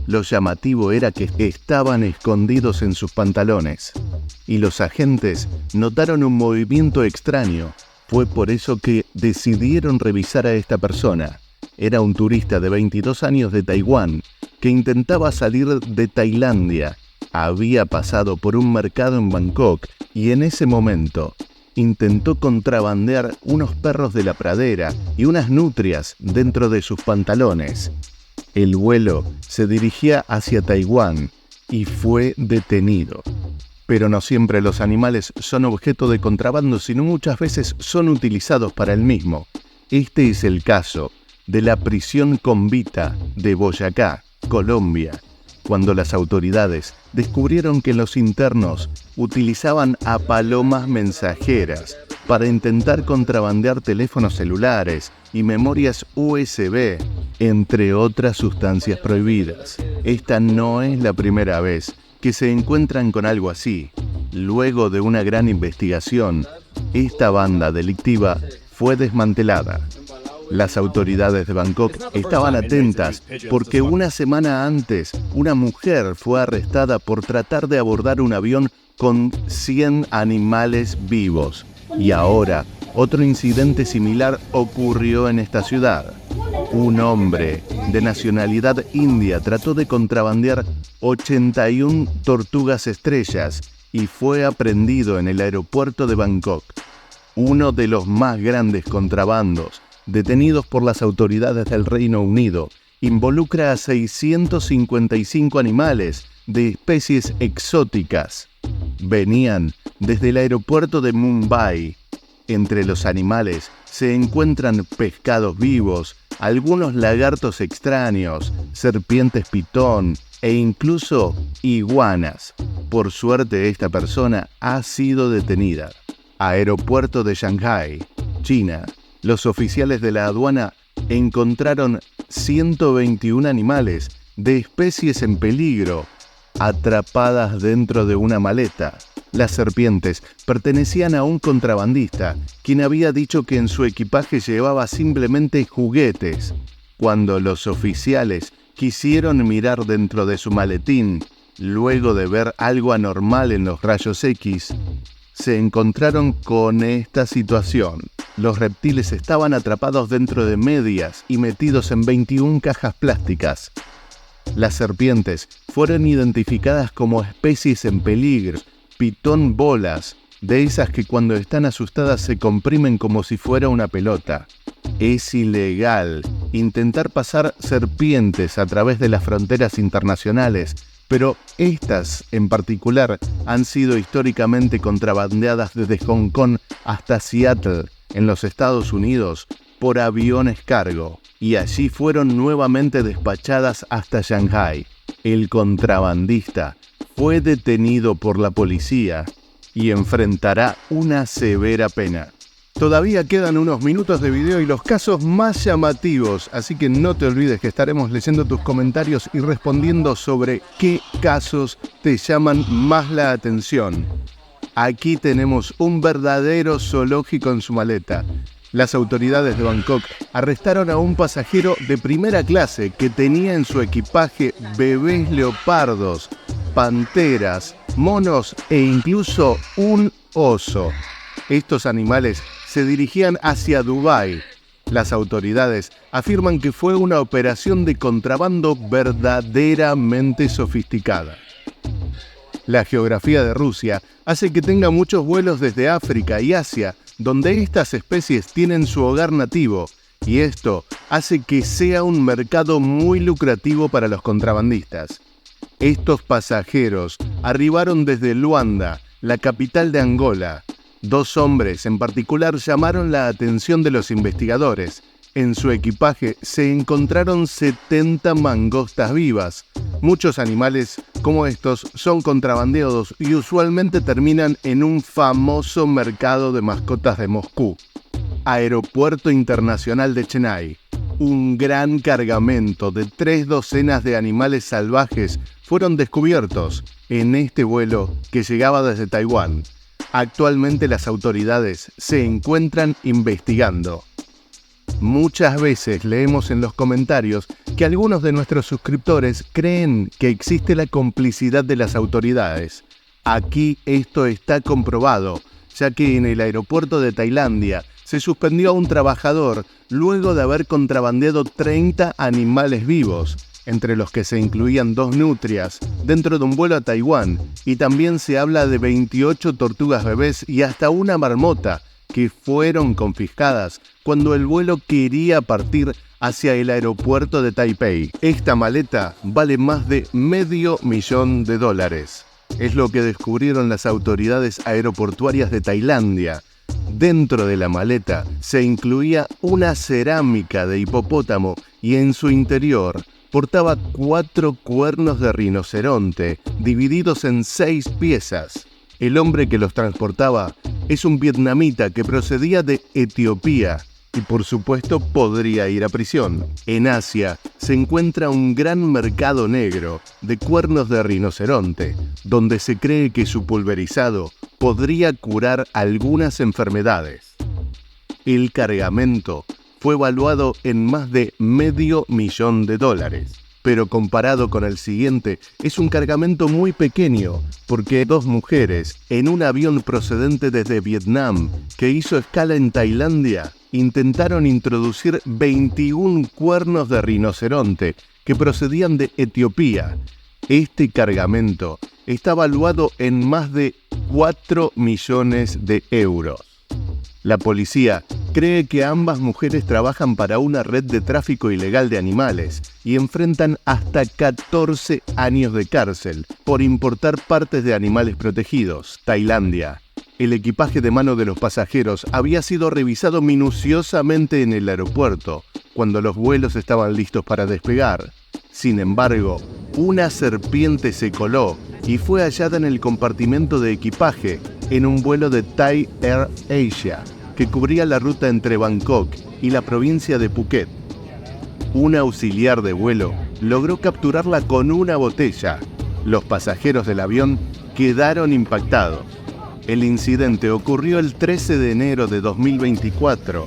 Lo llamativo era que estaban escondidos en sus pantalones, y los agentes notaron un movimiento extraño. Fue por eso que decidieron revisar a esta persona. Era un turista de 22 años de Taiwán que intentaba salir de Tailandia. Había pasado por un mercado en Bangkok y en ese momento intentó contrabandear unos perros de la pradera y unas nutrias dentro de sus pantalones. El vuelo se dirigía hacia Taiwán y fue detenido. Pero no siempre los animales son objeto de contrabando, sino muchas veces son utilizados para el mismo. Este es el caso de la prisión Convita de Boyacá, Colombia, cuando las autoridades descubrieron que los internos utilizaban a palomas mensajeras para intentar contrabandear teléfonos celulares y memorias USB, entre otras sustancias prohibidas. Esta no es la primera vez que se encuentran con algo así. Luego de una gran investigación, esta banda delictiva fue desmantelada. Las autoridades de Bangkok estaban atentas porque una semana antes una mujer fue arrestada por tratar de abordar un avión con 100 animales vivos. Y ahora, otro incidente similar ocurrió en esta ciudad. Un hombre de nacionalidad india trató de contrabandear 81 tortugas estrellas y fue aprehendido en el aeropuerto de Bangkok. Uno de los más grandes contrabandos detenidos por las autoridades del Reino Unido involucra a 655 animales de especies exóticas. Venían desde el aeropuerto de Mumbai. Entre los animales se encuentran pescados vivos, algunos lagartos extraños, serpientes pitón e incluso iguanas. Por suerte, esta persona ha sido detenida. Aeropuerto de Shanghái, China. Los oficiales de la aduana encontraron 121 animales de especies en peligro atrapadas dentro de una maleta. Las serpientes pertenecían a un contrabandista, quien había dicho que en su equipaje llevaba simplemente juguetes. Cuando los oficiales quisieron mirar dentro de su maletín, luego de ver algo anormal en los rayos X, se encontraron con esta situación. Los reptiles estaban atrapados dentro de medias y metidos en 21 cajas plásticas. Las serpientes fueron identificadas como especies en peligro, pitón bolas, de esas que cuando están asustadas se comprimen como si fuera una pelota. Es ilegal intentar pasar serpientes a través de las fronteras internacionales, pero estas en particular han sido históricamente contrabandeadas desde Hong Kong hasta Seattle, en los Estados Unidos, por aviones cargo, y allí fueron nuevamente despachadas hasta Shanghái. El contrabandista fue detenido por la policía y enfrentará una severa pena. Todavía quedan unos minutos de video y los casos más llamativos, así que no te olvides que estaremos leyendo tus comentarios y respondiendo sobre qué casos te llaman más la atención. Aquí tenemos un verdadero zoológico en su maleta. Las autoridades de Bangkok arrestaron a un pasajero de primera clase que tenía en su equipaje bebés leopardos, panteras, monos e incluso un oso. Estos animales se dirigían hacia Dubái. Las autoridades afirman que fue una operación de contrabando verdaderamente sofisticada. La geografía de Rusia hace que tenga muchos vuelos desde África y Asia, donde estas especies tienen su hogar nativo, y esto hace que sea un mercado muy lucrativo para los contrabandistas. Estos pasajeros arribaron desde Luanda, la capital de Angola. 2 hombres en particular llamaron la atención de los investigadores. En su equipaje se encontraron 70 mangostas vivas. Muchos animales como estos son contrabandeados y usualmente terminan en un famoso mercado de mascotas de Moscú. Aeropuerto Internacional de Chennai. Un gran cargamento de 3 docenas de animales salvajes fueron descubiertos en este vuelo que llegaba desde Taiwán. Actualmente las autoridades se encuentran investigando. Muchas veces leemos en los comentarios que algunos de nuestros suscriptores creen que existe la complicidad de las autoridades. Aquí esto está comprobado, ya que en el aeropuerto de Tailandia se suspendió a un trabajador luego de haber contrabandeado 30 animales vivos, entre los que se incluían 2 nutrias, dentro de un vuelo a Taiwán, y también se habla de 28 tortugas bebés y hasta una marmota, que fueron confiscadas cuando el vuelo quería partir hacia el aeropuerto de Taipei. Esta maleta vale más de $500,000. Es lo que descubrieron las autoridades aeroportuarias de Tailandia. Dentro de la maleta se incluía una cerámica de hipopótamo y en su interior portaba 4 cuernos de rinoceronte divididos en 6 piezas. El hombre que los transportaba es un vietnamita que procedía de Etiopía y por supuesto podría ir a prisión. En Asia se encuentra un gran mercado negro de cuernos de rinoceronte, donde se cree que su pulverizado podría curar algunas enfermedades. El cargamento fue evaluado en más de $500,000. Pero comparado con el siguiente, es un cargamento muy pequeño, porque 2 mujeres en un avión procedente desde Vietnam que hizo escala en Tailandia intentaron introducir 21 cuernos de rinoceronte que procedían de Etiopía. Este cargamento está valuado en más de 4 millones de euros. La policía cree que ambas mujeres trabajan para una red de tráfico ilegal de animales y enfrentan hasta 14 años de cárcel por importar partes de animales protegidos. Tailandia. El equipaje de mano de los pasajeros había sido revisado minuciosamente en el aeropuerto cuando los vuelos estaban listos para despegar. Sin embargo, una serpiente se coló y fue hallada en el compartimento de equipaje en un vuelo de Thai Air Asia que cubría la ruta entre Bangkok y la provincia de Phuket. Un auxiliar de vuelo logró capturarla con una botella. Los pasajeros del avión quedaron impactados. El incidente ocurrió el 13 de enero de 2024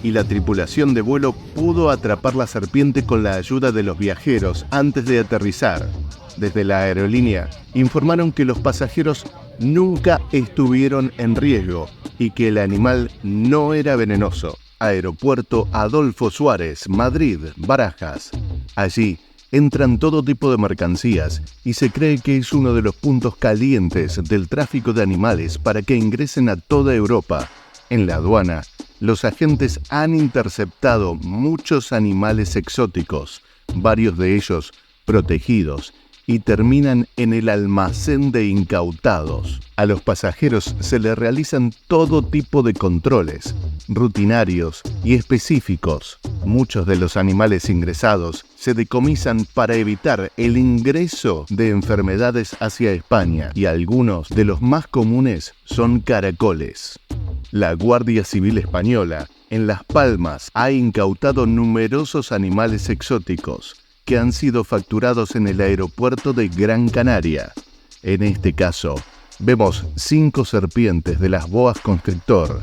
y la tripulación de vuelo pudo atrapar la serpiente con la ayuda de los viajeros antes de aterrizar. Desde la aerolínea informaron que los pasajeros nunca estuvieron en riesgo y que el animal no era venenoso. Aeropuerto Adolfo Suárez, Madrid, Barajas. Allí entran todo tipo de mercancías y se cree que es uno de los puntos calientes del tráfico de animales para que ingresen a toda Europa. En la aduana, los agentes han interceptado muchos animales exóticos, varios de ellos protegidos, y terminan en el almacén de incautados. A los pasajeros se les realizan todo tipo de controles, rutinarios y específicos. Muchos de los animales ingresados se decomisan para evitar el ingreso de enfermedades hacia España y algunos de los más comunes son caracoles. La Guardia Civil Española en Las Palmas ha incautado numerosos animales exóticos que han sido facturados en el aeropuerto de Gran Canaria. En este caso, vemos 5 serpientes de las boas constrictor,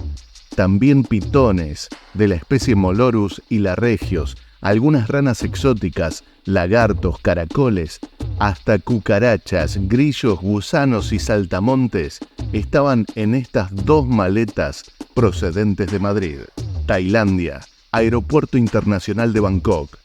también pitones de la especie Molorus y laregios, algunas ranas exóticas, lagartos, caracoles, hasta cucarachas, grillos, gusanos y saltamontes estaban en estas 2 maletas procedentes de Madrid. Tailandia, Aeropuerto Internacional de Bangkok.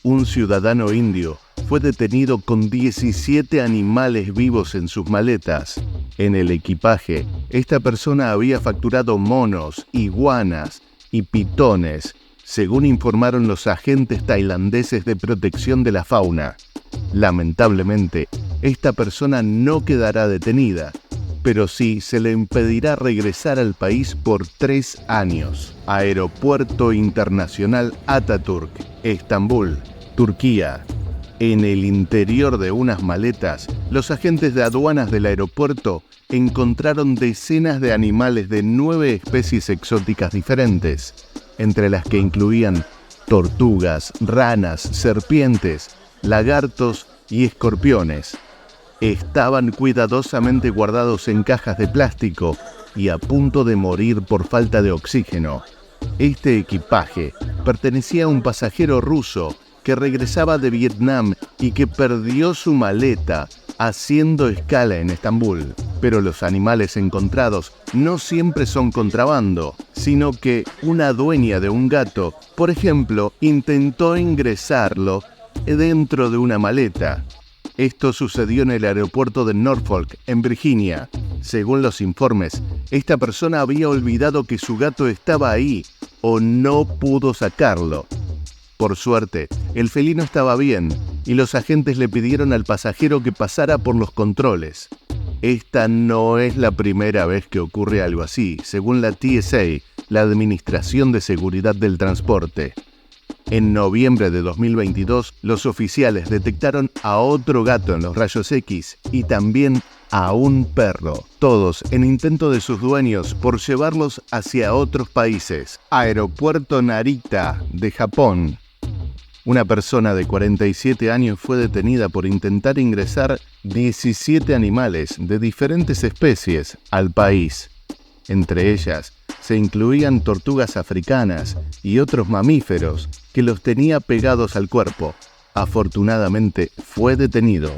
Un ciudadano indio fue detenido con 17 animales vivos en sus maletas. En el equipaje, esta persona había facturado monos, iguanas y pitones, según informaron los agentes tailandeses de protección de la fauna. Lamentablemente, esta persona no quedará detenida, pero sí se le impedirá regresar al país por 3 años. Aeropuerto Internacional Ataturk, Estambul, Turquía. En el interior de unas maletas, los agentes de aduanas del aeropuerto encontraron decenas de animales de 9 especies exóticas diferentes, entre las que incluían tortugas, ranas, serpientes, lagartos y escorpiones. Estaban cuidadosamente guardados en cajas de plástico y a punto de morir por falta de oxígeno. Este equipaje pertenecía a un pasajero ruso que regresaba de Vietnam y que perdió su maleta haciendo escala en Estambul. Pero los animales encontrados no siempre son contrabando, sino que una dueña de un gato, por ejemplo, intentó ingresarlo dentro de una maleta. Esto sucedió en el aeropuerto de Norfolk, en Virginia. Según los informes, esta persona había olvidado que su gato estaba ahí o no pudo sacarlo. Por suerte, el felino estaba bien y los agentes le pidieron al pasajero que pasara por los controles. Esta no es la primera vez que ocurre algo así, según la TSA, la Administración de Seguridad del Transporte. En noviembre de 2022, los oficiales detectaron a otro gato en los rayos X y también a un perro, todos en intento de sus dueños por llevarlos hacia otros países. Aeropuerto Narita, de Japón. Una persona de 47 años fue detenida por intentar ingresar 17 animales de diferentes especies al país. Entre ellas, se incluían tortugas africanas y otros mamíferos que los tenía pegados al cuerpo. Afortunadamente, fue detenido.